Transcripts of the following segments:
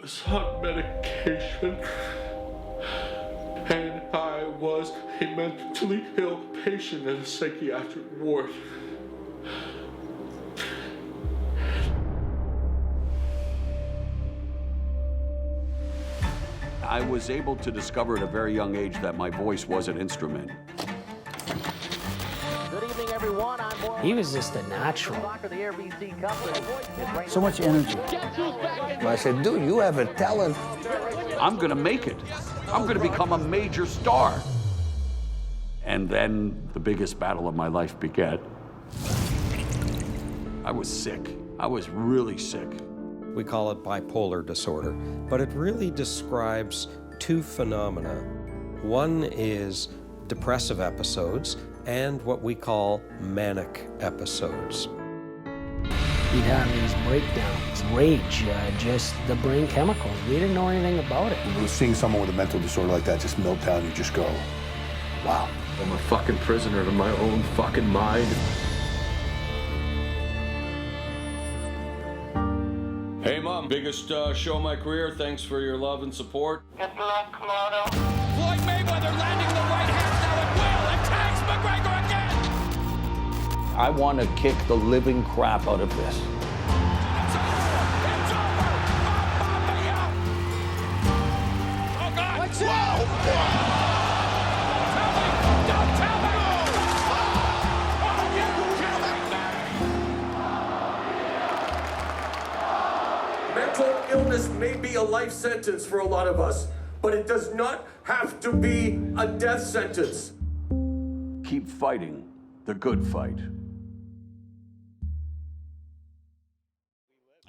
was on medication, and I was a mentally ill patient in a psychiatric ward. I was able to discover at a very young age that my voice was an instrument. Good evening, everyone. I'm Warrington. He was just a natural. So much energy. I said, dude, you have a talent. I'm gonna make it. I'm gonna become a major star. And then the biggest battle of my life began. I was sick. I was really sick. We call it bipolar disorder, but it really describes two phenomena. One is depressive episodes and what we call manic episodes. He'd have these breakdowns, rage, just the brain chemicals. We didn't know anything about it. Seeing someone with a mental disorder like that just melt down, you just go, wow. I'm a fucking prisoner of my own fucking mind. Hey, Mom, biggest show of my career. Thanks for your love and support. Good luck, Moto. Floyd Mayweather landing the right hand now at will. Attacks McGregor again. I want to kick the living crap out of this. It's over. It's over. Mamma mia. Oh, God. What's up? Don't tell me. Mental illness may be a life sentence for a lot of us, but it does not have to be a death sentence. Keep fighting the good fight.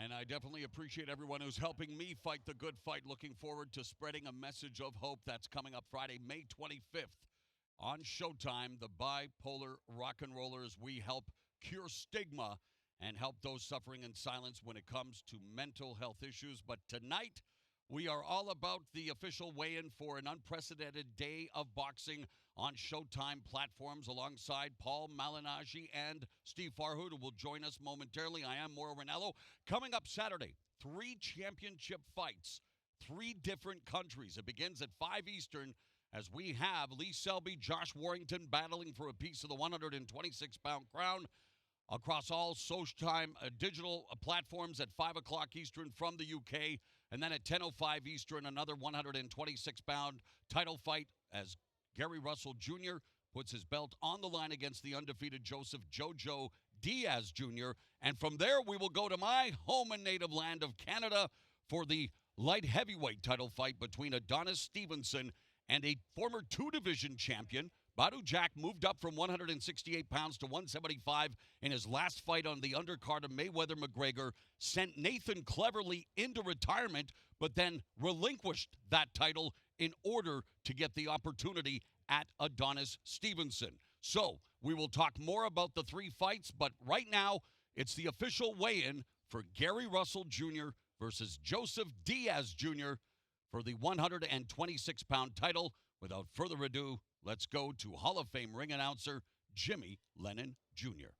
And I definitely appreciate everyone who's helping me fight the good fight. Looking forward to spreading a message of hope. That's coming up Friday, May 25th on Showtime. The Bipolar Rock and Rollers. We help cure stigma and help those suffering in silence when it comes to mental health issues. But tonight, we are all about the official weigh-in for an unprecedented day of boxing on Showtime platforms alongside Paul Malignaggi and Steve Farhood, who will join us momentarily. I am Mauro Ranallo. Coming up Saturday, 3 championship fights, 3 different countries. It begins at 5 Eastern as we have Lee Selby, Josh Warrington battling for a piece of the 126-pound crown across all SHOWTIME digital platforms at 5 o'clock Eastern from the UK. And then at 10:05 Eastern, another 126-pound title fight as Gary Russell Jr. puts his belt on the line against the undefeated Joseph Jojo Diaz Jr. And from there, we will go to my home and native land of Canada for the light heavyweight title fight between Adonis Stevenson and a former 2-division champion. Badou Jack moved up from 168 pounds to 175 in his last fight on the undercard of Mayweather-McGregor, sent Nathan Cleverly into retirement, but then relinquished that title in order to get the opportunity at Adonis Stevenson. So we will talk more about the 3 fights, but right now it's the official weigh-in for Gary Russell Jr. versus Joseph Diaz Jr. for the 126-pound title. Without further ado, let's go to Hall of Fame ring announcer Jimmy Lennon Jr.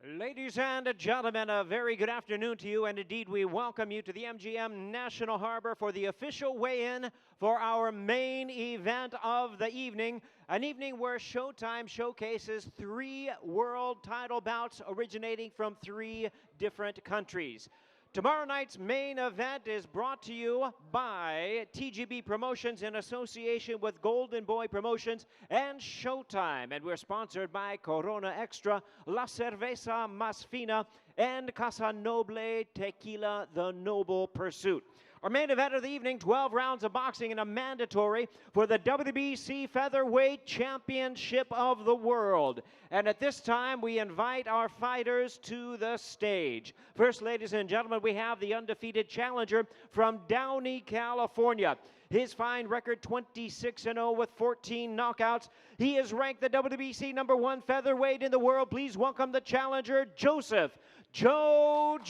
Ladies and gentlemen, a very good afternoon to you, and indeed we welcome you to the MGM National Harbor for the official weigh-in for our main event of the evening, an evening where Showtime showcases 3 world title bouts originating from 3 different countries. Tomorrow night's main event is brought to you by TGB Promotions in association with Golden Boy Promotions and Showtime. And we're sponsored by Corona Extra, La Cerveza Más Fina, and Casa Noble Tequila, the Noble Pursuit. Our main event of the evening, 12 rounds of boxing and a mandatory for the WBC Featherweight Championship of the World. And at this time, we invite our fighters to the stage. First, ladies and gentlemen, we have the undefeated challenger from Downey, California. His fine record, 26-0 with 14 knockouts. He is ranked the WBC #1 featherweight in the world. Please welcome the challenger, Joseph Jojo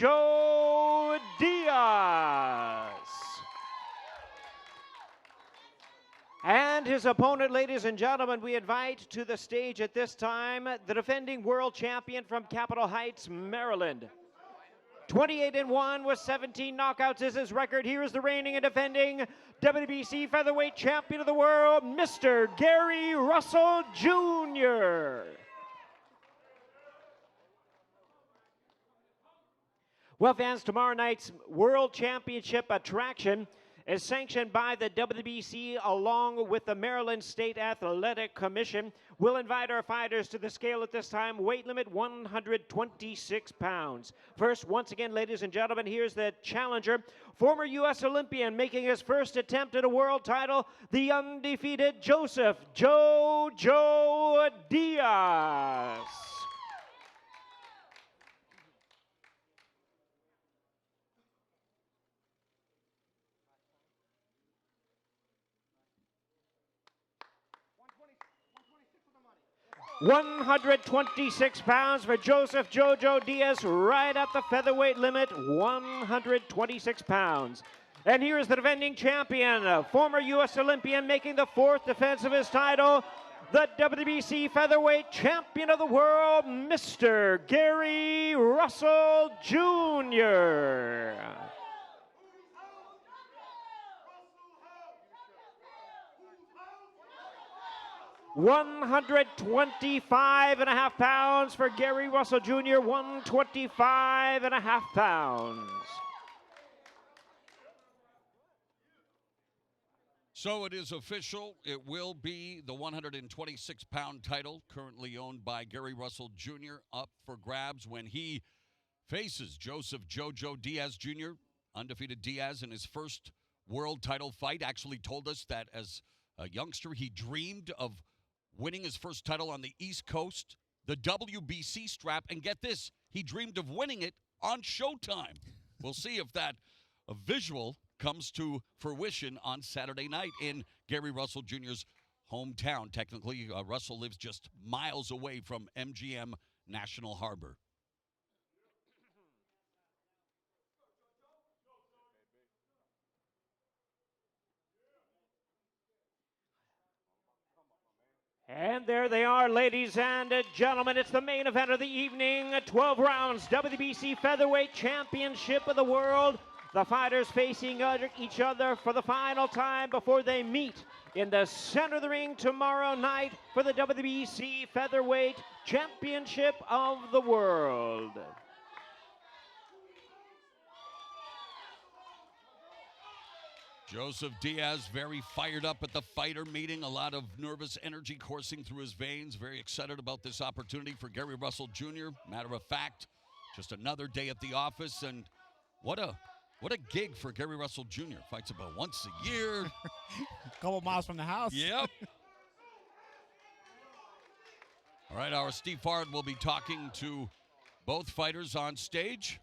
Diaz. And his opponent, ladies and gentlemen, we invite to the stage at this time the defending world champion from Capitol Heights, Maryland. 28-1 with 17 knockouts is his record. Here is the reigning and defending WBC featherweight champion of the world, Mr. Gary Russell Jr. Well, fans, tomorrow night's World Championship attraction is sanctioned by the WBC along with the Maryland State Athletic Commission. We'll invite our fighters to the scale at this time. Weight limit 126 pounds. First, once again, ladies and gentlemen, here's the challenger, former U.S. Olympian making his first attempt at a world title, the undefeated Joseph "Jojo" Diaz. 126 pounds for Joseph "Jojo" Diaz, right at the featherweight limit, 126 pounds. And here is the defending champion, former U.S. Olympian making the fourth defense of his title, the WBC featherweight champion of the world, Mr. Gary Russell Jr. 125.5 pounds for Gary Russell Jr., 125.5 pounds. So it is official. It will be the 126-pound title currently owned by Gary Russell Jr. up for grabs when he faces Joseph "Jojo" Diaz Jr. Undefeated Diaz in his first world title fight actually told us that as a youngster he dreamed of winning his first title on the East Coast, the WBC strap, and get this, he dreamed of winning it on Showtime. We'll see if that visual comes to fruition on Saturday night in Gary Russell Jr.'s hometown. Technically, Russell lives just miles away from MGM National Harbor. And there they are, ladies and gentlemen. It's the main event of the evening. 12 rounds, WBC Featherweight Championship of the World. The fighters facing each other for the final time before they meet in the center of the ring tomorrow night for the WBC Featherweight Championship of the World. Joseph Diaz very fired up at the fighter meeting. A lot of nervous energy coursing through his veins. Very excited about this opportunity for Gary Russell Jr. Matter of fact, just another day at the office, and what a gig for Gary Russell Jr. Fights about once a year. A couple miles from the house. Yep. All right, our Steve Fard will be talking to both fighters on stage.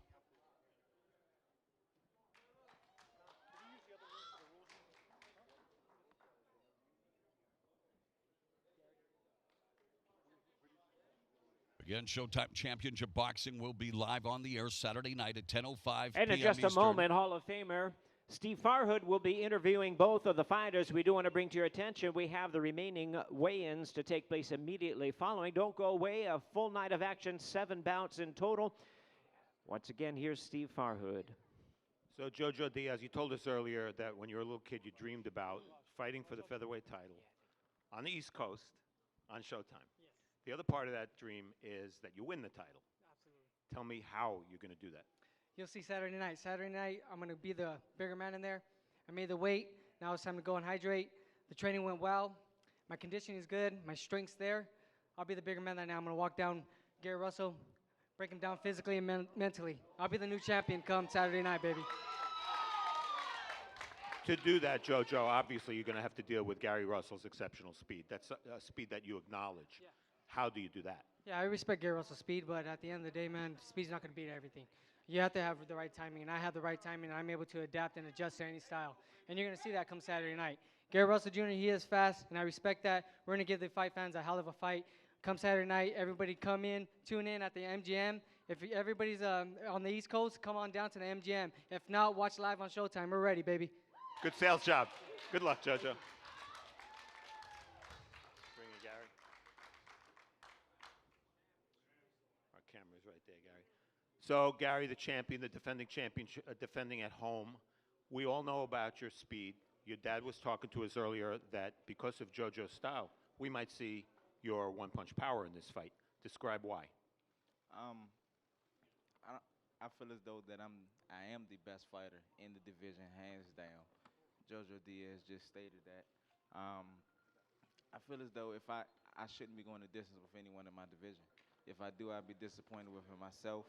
Again, Showtime Championship Boxing will be live on the air Saturday night at 10:05 p.m. And in just a moment, Hall of Famer Steve Farhood will be interviewing both of the fighters. We do want to bring to your attention, we have the remaining weigh-ins to take place immediately following. Don't go away. A full night of action, 7 bouts in total. Once again, here's Steve Farhood. So, Jojo Diaz, you told us earlier that when you were a little kid, you dreamed about fighting for the featherweight title on the East Coast on Showtime. The other part of that dream is that you win the title. Absolutely. Tell me how you're going to do that. You'll see Saturday night. Saturday night, I'm going to be the bigger man in there. I made the weight. Now it's time to go and hydrate. The training went well. My conditioning is good. My strength's there. I'll be the bigger man that now. I'm going to walk down Gary Russell, break him down physically and mentally. I'll be the new champion come Saturday night, baby. To do that, Jojo, obviously you're going to have to deal with Gary Russell's exceptional speed. That's a speed that you acknowledge. Yeah. How do you do that? Yeah, I respect Gary Russell's speed, but at the end of the day, man, speed's not going to beat everything. You have to have the right timing, and I have the right timing, and I'm able to adapt and adjust to any style. And you're going to see that come Saturday night. Gary Russell Jr., he is fast, and I respect that. We're going to give the fight fans a hell of a fight. Come Saturday night, everybody come in, tune in at the MGM. If everybody's on the East Coast, come on down to the MGM. If not, watch live on Showtime. We're ready, baby. Good sales job. Good luck, Jojo. Bring it, Gary. Our camera's right there, Gary. So, Gary, the champion, the defending champion, defending at home, we all know about your speed. Your dad was talking to us earlier that because of JoJo's style, we might see your one-punch power in this fight. Describe why. I feel as though that I am the best fighter in the division, hands down. Joseph Diaz just stated that. I feel as though if I shouldn't be going the distance with anyone in my division. If I do, I'd be disappointed with myself.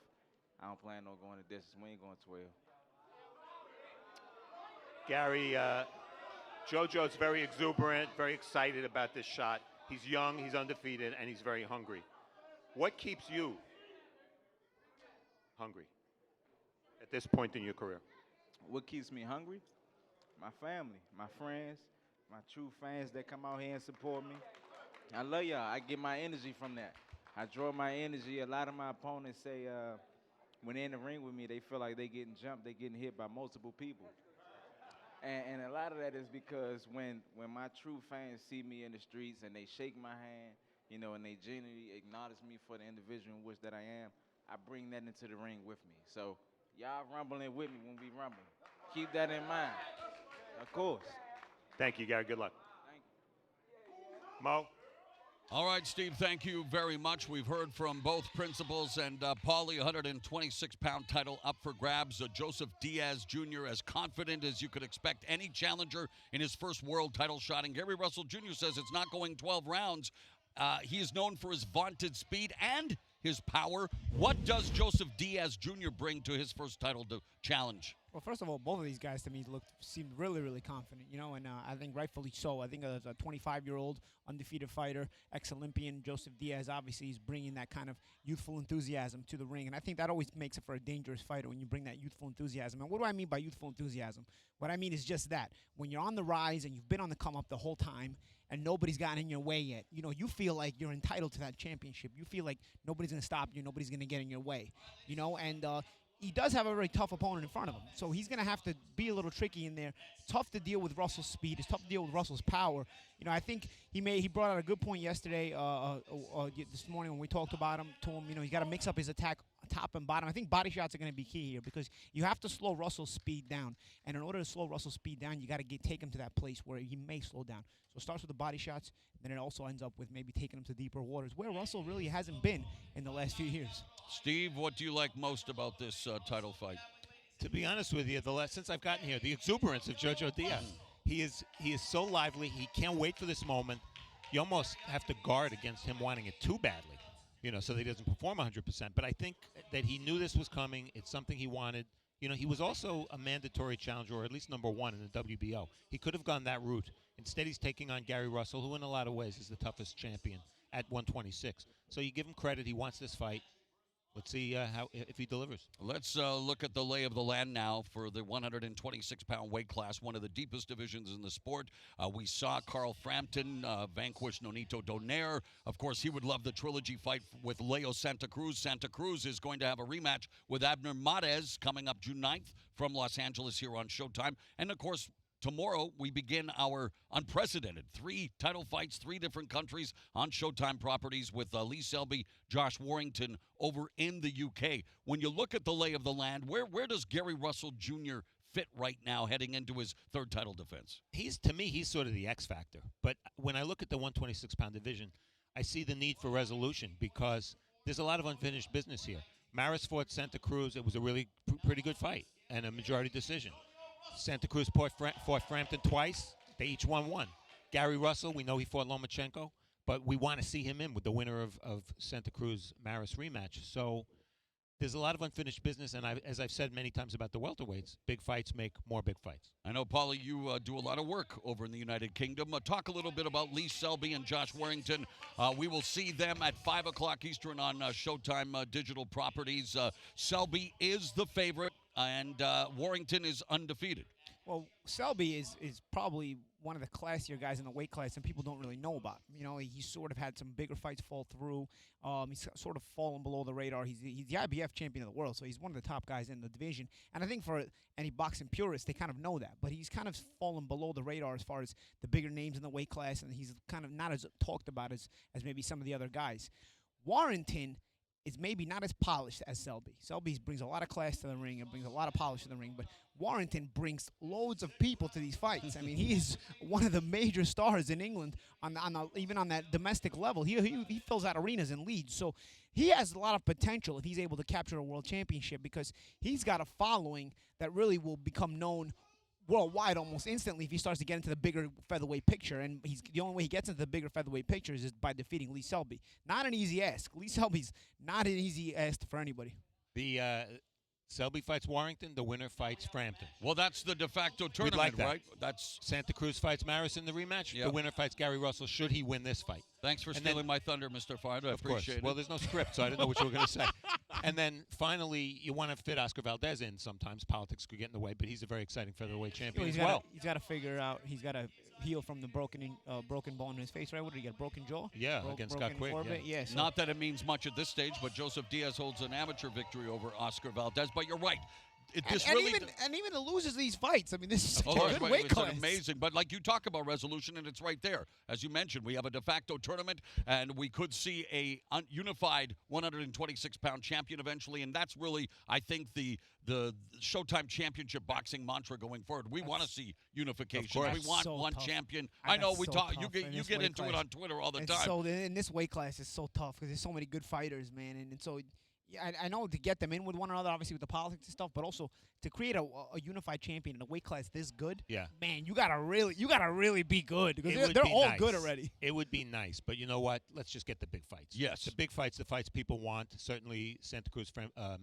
I don't plan on going the distance. We ain't going 12. Gary, JoJo's very exuberant, very excited about this shot. He's young, he's undefeated, and he's very hungry. What keeps you hungry at this point in your career? What keeps me hungry? My family, my friends, my true fans that come out here and support me. I love y'all. I get my energy from that. I draw my energy. A lot of my opponents say when they're in the ring with me, they feel like they getting jumped, they getting hit by multiple people. And a lot of that is because when my true fans see me in the streets and they shake my hand, you know, and they genuinely acknowledge me for the individual in which that I am, I bring that into the ring with me. So y'all rumbling with me when we rumble. Keep that in mind. Of course. Thank you, Gary. Good luck. Thank you. Mo? All right, Steve, thank you very much. We've heard from both principals and Paulie, 126-pound title up for grabs. Joseph Diaz Jr. as confident as you could expect any challenger in his first world title shot. And Gary Russell Jr. says it's not going 12 rounds. He is known for his vaunted speed and his power. What does Joseph Diaz Jr. bring to his first title challenge? Well, first of all, both of these guys to me seemed really, really confident, you know, and I think rightfully so. I think as a 25-year-old undefeated fighter, ex-Olympian Joseph Diaz, obviously he's bringing that kind of youthful enthusiasm to the ring, and I think that always makes it for a dangerous fighter when you bring that youthful enthusiasm. And what do I mean by youthful enthusiasm? What I mean is just that. When you're on the rise and you've been on the come-up the whole time and nobody's gotten in your way yet, you know, you feel like you're entitled to that championship. You feel like nobody's going to stop you, nobody's going to get in your way, you know, and he does have a very tough opponent in front of him, so he's going to have to be a little tricky in there. Tough to deal with Russell's speed. It's tough to deal with Russell's power. You know, I think he brought out a good point yesterday, this morning when we talked about him, to him, you know, he's got to mix up his attack top and bottom. I think body shots are going to be key here because you have to slow Russell's speed down, and in order to slow Russell's speed down, you got to take him to that place where he may slow down. So it starts with the body shots, then it also ends up with maybe taking him to deeper waters, where Russell really hasn't been in the last few years. Steve, what do you like most about this title fight? To be honest with you, since I've gotten here, the exuberance of Jojo Diaz. He is so lively. He can't wait for this moment. You almost have to guard against him wanting it too badly, you know, so that he doesn't perform 100%. But I think that he knew this was coming. It's something he wanted. You know, he was also a mandatory challenger, or at least #1 in the WBO. He could have gone that route. Instead, he's taking on Gary Russell, who in a lot of ways is the toughest champion at 126. So you give him credit. He wants this fight. Let's see if he delivers. Let's look at the lay of the land now for the 126-pound weight class, one of the deepest divisions in the sport. We saw Carl Frampton vanquish Nonito Donaire. Of course, he would love the trilogy fight with Leo Santa Cruz. Santa Cruz is going to have a rematch with Abner Mares coming up June 9th from Los Angeles here on Showtime. And, of course, tomorrow, we begin our unprecedented 3 title fights, 3 different countries on Showtime properties with Lee Selby, Josh Warrington over in the UK. When you look at the lay of the land, where does Gary Russell Jr. fit right now heading into his 3rd title defense? To me, he's sort of the X factor. But when I look at the 126-pound division, I see the need for resolution because there's a lot of unfinished business here. Maris fought Santa Cruz. It was a really pretty good fight and a majority decision. Santa Cruz fought Frampton twice. They each won 1. Gary Russell, we know he fought Lomachenko, but we want to see him in with the winner of Santa Cruz-Maris rematch. So there's a lot of unfinished business, and as I've said many times about the welterweights, big fights make more big fights. I know, Paulie, you do a lot of work over in the United Kingdom. Talk a little bit about Lee Selby and Josh Warrington. We will see them at 5 o'clock Eastern on Showtime digital properties. Selby is the favorite, and Warrington is undefeated. Well, Selby is probably one of the classier guys in the weight class, and people don't really know about him. You know, he's sort of had some bigger fights fall through. He's sort of fallen below the radar. He's the IBF champion of the world, so he's one of the top guys in the division. And I think for any boxing purists, they kind of know that. But he's kind of fallen below the radar as far as the bigger names in the weight class, and he's kind of not as talked about as maybe some of the other guys. Warrington is maybe not as polished as Selby. Selby brings a lot of class to the ring and brings a lot of polish to the ring, but Warrington brings loads of people to these fights. I mean, he is one of the major stars in England, even on that domestic level. He fills out arenas in Leeds, so he has a lot of potential if he's able to capture a world championship, because he's got a following that really will become known worldwide almost instantly if he starts to get into the bigger featherweight picture. And the only way he gets into the bigger featherweight picture is by defeating Lee Selby. Not an easy ask. Lee Selby's not an easy ask for anybody. The Selby fights Warrington. The winner fights Frampton. Well, that's the de facto We'd tournament, like that. right? That's Santa Cruz fights Maris in the rematch. Yep. The winner fights Gary Russell should he win this fight. Thanks for stealing my thunder, Mr. Fardo. I Of course. appreciate it. Well, there's no script, so I didn't know what you were going to say. And then finally, you want to fit Oscar Valdez in sometimes. Politics could get in the way, but he's a very exciting featherweight champion as well. He's got to figure out. He's got to heal from the broken bone in his face, right? What did he get? A broken jaw? Yeah, against Scott Quick. Yeah. So Not that it means much at this stage, but Joseph Diaz holds an amateur victory over Oscar Valdez. But you're right. Even the losers these fights. I mean, this is such a good weight It's class. amazing. But like you talk about resolution, and it's right there. As you mentioned, we have a de facto tournament, and we could see a unified 126-pound champion eventually. And that's really, I think, the Showtime Championship boxing mantra going forward. We want to see unification. We want one champion. I know we talk. You get into it on Twitter all the time. So in this weight class, it's so tough because there's so many good fighters, man, and so. Yeah, I know to get them in with one another, obviously with the politics and stuff, but also to create a unified champion in a weight class this good. Yeah, man, you gotta really be good because they're all good already. It would be nice, but you know what? Let's just get the big fights. Yes, the big fights, the fights people want. Certainly, Santa Cruz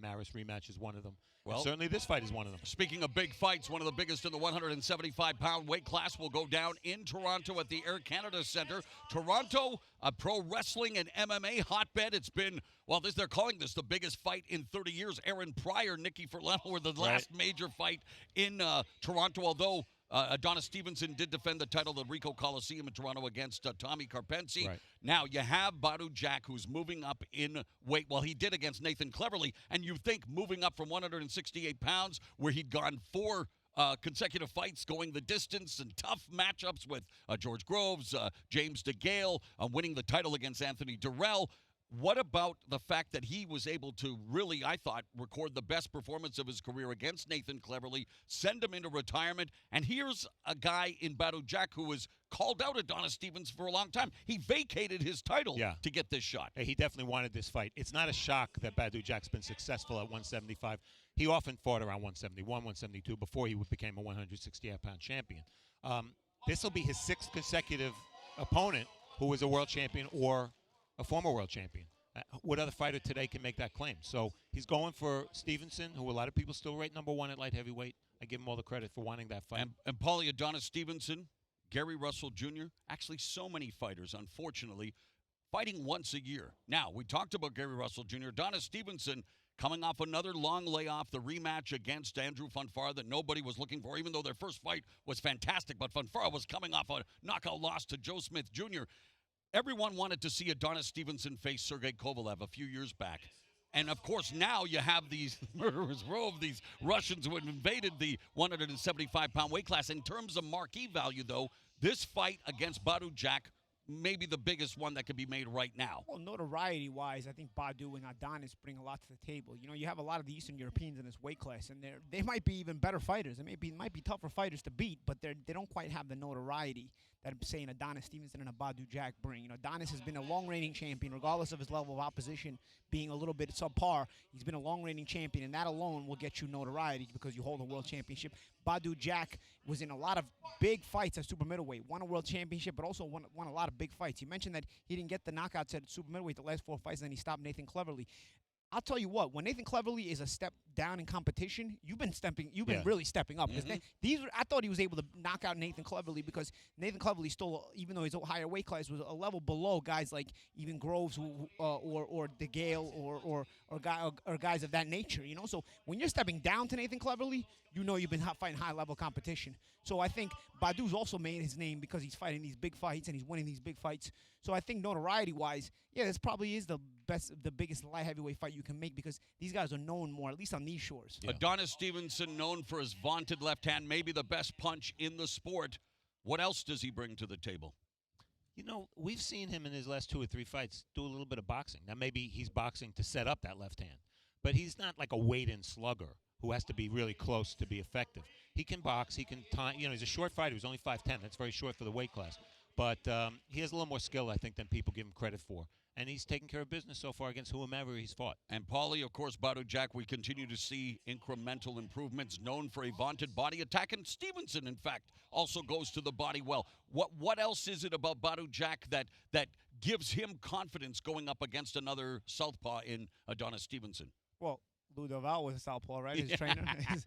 Maris rematch is one of them. Well, and certainly this fight is one of them. Speaking of big fights, one of the biggest in the 175-pound weight class will go down in Toronto at the Air Canada Centre. Toronto, a pro wrestling and MMA hotbed. It's been, well, they're calling this the biggest fight in 30 years. Aaron Pryor, Nicky Forlano were the last major fight in Toronto, although Adonis Stevenson did defend the title at Ricoh Coliseum in Toronto against Tommy Karpency. Right. Now, you have Badou Jack, who's moving up in weight. Well, he did against Nathan Cleverly, and you think moving up from 168 pounds, where he'd gone 4 consecutive fights going the distance and tough matchups with George Groves, James DeGale, winning the title against Anthony Durrell. What about the fact that he was able to really, I thought, record the best performance of his career against Nathan Cleverly, send him into retirement, and here's a guy in Badou Jack who was called out Adonis Stevenson for a long time. He vacated his title to get this shot. He definitely wanted this fight. It's not a shock that Badou Jack's been successful at 175. He often fought around 171, 172 before he became a 168-pound champion. This will be his 6th consecutive opponent who was a world champion or a former world champion. What other fighter today can make that claim? So he's going for Stevenson, who a lot of people still rate #1 at light heavyweight. I give him all the credit for wanting that fight. And Paulie, Adonis Stevenson, Gary Russell Jr., actually so many fighters, unfortunately, fighting once a year. Now, we talked about Gary Russell Jr. Adonis Stevenson coming off another long layoff, the rematch against Andrew Fonfara that nobody was looking for, even though their first fight was fantastic. But Fonfara was coming off a knockout loss to Joe Smith Jr. Everyone wanted to see Adonis Stevenson face Sergey Kovalev a few years back. And, of course, now you have these murderers row of these Russians who had invaded the 175-pound weight class. In terms of marquee value, though, this fight against Badou Jack may be the biggest one that could be made right now. Well, notoriety-wise, I think Badou and Adonis bring a lot to the table. You know, you have a lot of the Eastern Europeans in this weight class, and they might be even better fighters. They might be tougher fighters to beat, but they don't quite have the notoriety that I'm saying Adonis Stevenson and a Badou Jack bring. You know, Adonis has been a long-reigning champion, regardless of his level of opposition being a little bit subpar. He's been a long-reigning champion, and that alone will get you notoriety because you hold a world championship. Badou Jack was in a lot of big fights at super middleweight, won a world championship, but also won a lot of big fights. You mentioned that he didn't get the knockouts at super middleweight the last 4 fights, and then he stopped Nathan Cleverly. I'll tell you what, when Nathan Cleverly is a step down in competition, you've been really stepping up. I thought he was able to knock out Nathan Cleverly because Nathan Cleverly still, even though he's a higher weight class, was a level below guys like even Groves or DeGale or guys of that nature. You know, so when you're stepping down to Nathan Cleverly, you know you've been fighting high-level competition. So I think Badou's also made his name because he's fighting these big fights and he's winning these big fights. So I think notoriety-wise, yeah, this probably is the biggest light heavyweight fight you can make because these guys are known more, at least on these shores. Yeah. Adonis Stevenson, known for his vaunted left hand, maybe the best punch in the sport. What else does he bring to the table? You know, we've seen him in his last 2 or 3 fights do a little bit of boxing. Now, maybe he's boxing to set up that left hand, but he's not like a weight-in slugger who has to be really close to be effective. He can box. He can time. You know, he's a short fighter. He's only 5'10". That's very short for the weight class. But he has a little more skill, I think, than people give him credit for. And he's taken care of business so far against whomever he's fought. And Paulie, of course, Badou Jack, we continue to see incremental improvements, known for a vaunted body attack. And Stevenson, in fact, also goes to the body well. What else is it about Badou Jack that gives him confidence going up against another southpaw in Adonis Stevenson? Well, Lou Duval was a southpaw, right? His trainer, his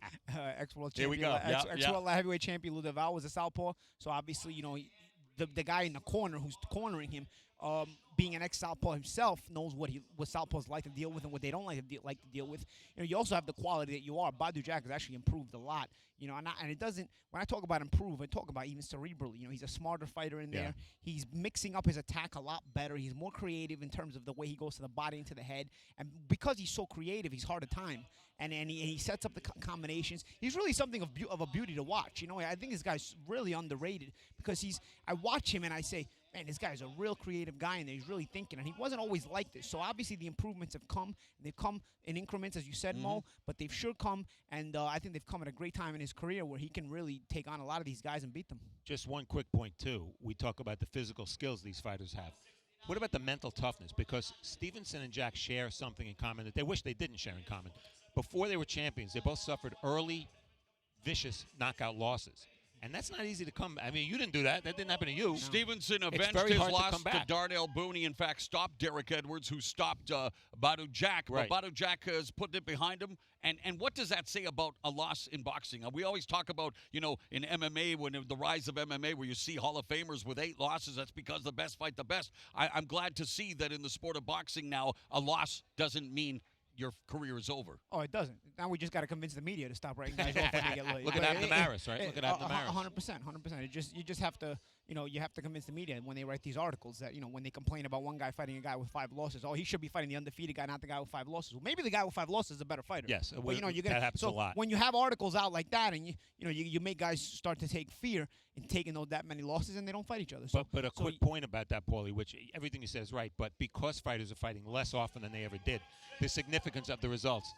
ex-world Here we champion, go. ex-world heavyweight champion Lou Duval was a southpaw. So obviously, you know, the guy in the corner who's cornering him, being an ex-southpaw himself, knows what southpaws like to deal with and what they don't like to deal with. You know, you also have the quality that you are. Badou Jack has actually improved a lot. You know, and it doesn't. When I talk about improve, I talk about even cerebrally. You know, he's a smarter fighter in there. He's mixing up his attack a lot better. He's more creative in terms of the way he goes to the body and to the head. And because he's so creative, he's hard to time. And he sets up the combinations. He's really something of a beauty to watch. You know, I think this guy's really underrated because I watch him and I say, man, this guy's a real creative guy and he's really thinking. And he wasn't always like this. So obviously the improvements have come. They've come in increments, as you said, Mo, but they've sure come. And I think they've come at a great time in his career where he can really take on a lot of these guys and beat them. Just one quick point, too. We talk about the physical skills these fighters have. What about the mental toughness? Because Stevenson and Jack share something in common that they wish they didn't share in common. Before they were champions, they both suffered early, vicious knockout losses. And that's not easy to come. I mean, you didn't do that. That didn't happen to you. Stevenson avenged his loss to Darnell Booney. In fact, stopped Derek Edwards, who stopped Badou Jack. Right. But Badou Jack has put it behind him. And what does that say about a loss in boxing? We always talk about, you know, in MMA, when the rise of MMA, where you see Hall of Famers with 8 losses, that's because the best fight the best. I'm glad to see that in the sport of boxing now, a loss doesn't mean your career is over. Oh, it doesn't. Now we just got to convince the media to stop writing guys off when they get late. Look at Abner Maris, right? Look at Abner Maris. 100%. You just have to, you know, you have to convince the media when they write these articles that, you know, when they complain about one guy fighting a guy with 5 losses, oh, he should be fighting the undefeated guy, not the guy with 5 losses. Well, maybe the guy with 5 losses is a better fighter. Yes, but, you know, that happens a lot. When you have articles out like that, and you make guys start to take fear in taking that many losses, and they don't fight each other. So, but a quick point about that, Paulie, which everything you said is right. But because fighters are fighting less often than they ever did, the significance of the results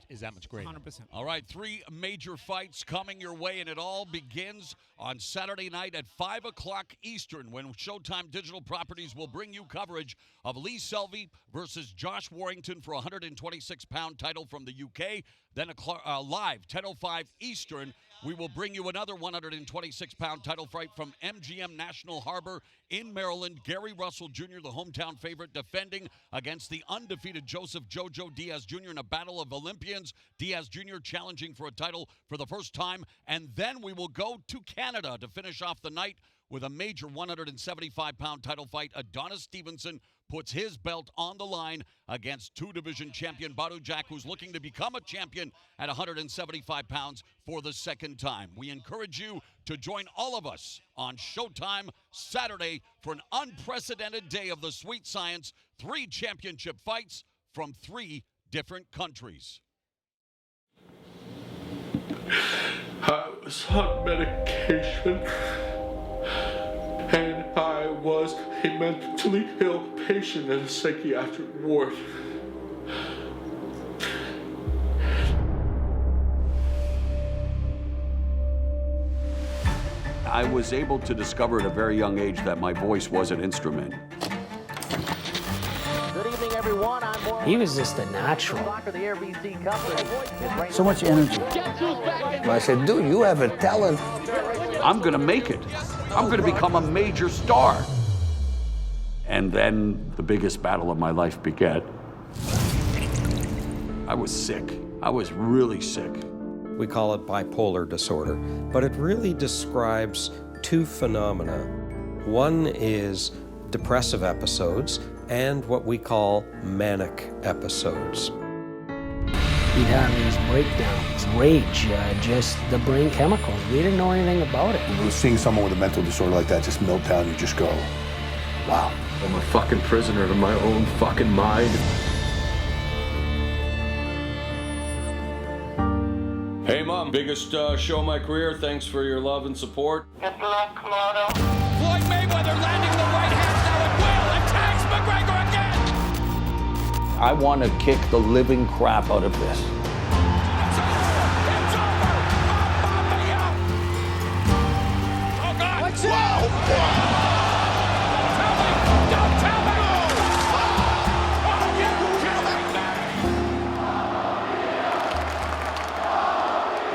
is that much greater. 100%. All right, 3 major fights coming your way, and it all begins on Saturday night at 5 o'clock Eastern, when Showtime Digital Properties will bring you coverage of Lee Selby versus Josh Warrington for a 126-pound title from the UK. Then live, 10:05 Eastern, we will bring you another 126-pound title fight from MGM National Harbor in Maryland. Gary Russell Jr., the hometown favorite, defending against the undefeated Joseph "Jojo" Diaz Jr. in a battle of Olympians. Diaz Jr. challenging for a title for the first time. And then we will go to Canada to finish off the night with a major 175-pound title fight. Adonis Stevenson puts his belt on the line against 2-division champion Badou Jack, who's looking to become a champion at 175 pounds for the second time. We encourage you to join all of us on Showtime Saturday for an unprecedented day of the sweet science. 3 championship fights from 3 different countries. I was on medication, and I was a mentally ill patient in a psychiatric ward. I was able to discover at a very young age that my voice was an instrument. Good evening, everyone. I'm Warrington. He was just a natural. The RBC Company. So much energy. I said, dude, you have a talent. I'm going to make it. I'm going to become a major star. And then the biggest battle of my life began. I was sick. I was really sick. We call it bipolar disorder, but it really describes 2 phenomena. One is depressive episodes and what we call manic episodes. He'd have these breakdowns, rage, just the brain chemicals. We didn't know anything about it. Seeing someone with a mental disorder like that just melt down, you just go, wow. I'm a fucking prisoner of my own fucking mind. Hey, Mom, biggest show of my career. Thanks for your love and support. Good luck, Moto. Floyd Mayweather landing the right hand. I want to kick the living crap out of this.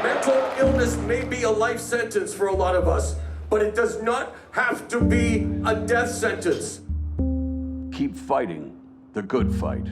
Mental illness may be a life sentence for a lot of us, but it does not have to be a death sentence. Keep fighting the good fight.